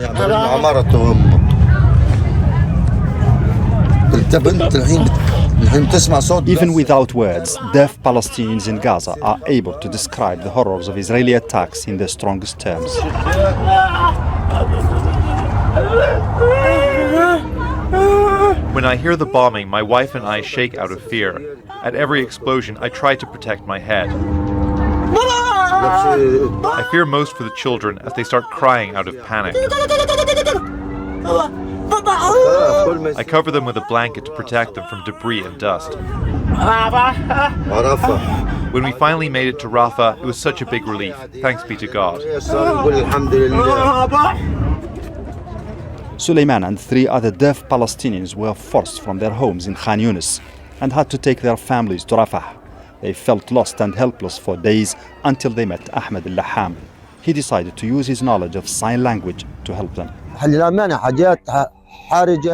Even without words, deaf Palestinians in Gaza are able to describe the horrors of Israeli attacks in the strongest terms. When I hear the bombing, my wife and I shake out of fear. At every explosion, I try to protect my head. I fear most for the children as they start crying out of panic. I cover them with a blanket to protect them from debris and dust. When we finally made it to Rafah, it was such a big relief. Thanks be to God. Suleiman and 3 other deaf Palestinians were forced from their homes in Khan Yunis and had to take their families to Rafah. They felt lost and helpless for days until they met Ahmed al-Laham. He decided to use his knowledge of sign language to help them.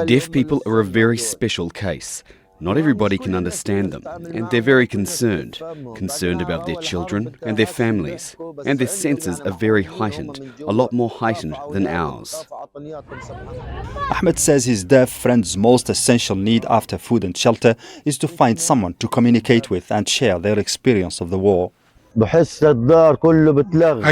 Deaf people are a very special case. Not everybody can understand them, and they're very concerned about their children and their families, and their senses are very heightened, a lot more heightened than ours. Ahmed says his deaf friend's most essential need after food and shelter is to find someone to communicate with and share their experience of the war. I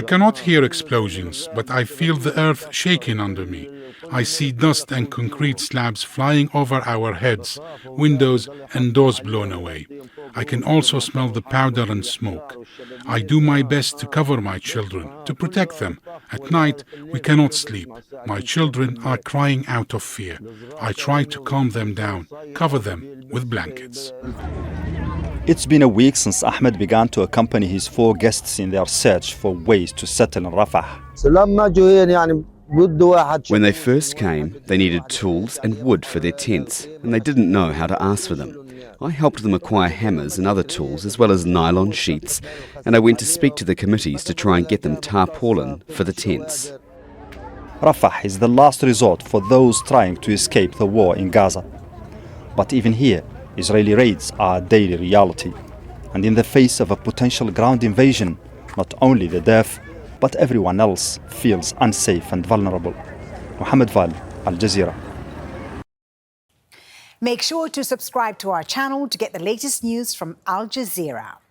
cannot hear explosions, but I feel the earth shaking under me. I see dust and concrete slabs flying over our heads, windows and doors blown away. I can also smell the powder and smoke. I do my best to cover my children, to protect them. At night, we cannot sleep. My children are crying out of fear. I try to calm them down, cover them with blankets. It's been a week since Ahmed began to accompany his 4 guests in their search for ways to settle in Rafah. When they first came, they needed tools and wood for their tents, and they didn't know how to ask for them. I helped them acquire hammers and other tools, as well as nylon sheets, and I went to speak to the committees to try and get them tarpaulin for the tents. Rafah is the last resort for those trying to escape the war in Gaza. But even here, Israeli raids are a daily reality. And in the face of a potential ground invasion, not only the deaf, but everyone else feels unsafe and vulnerable. Mohamed, Vall, Al Jazeera. Make sure to subscribe to our channel to get the latest news from Al Jazeera.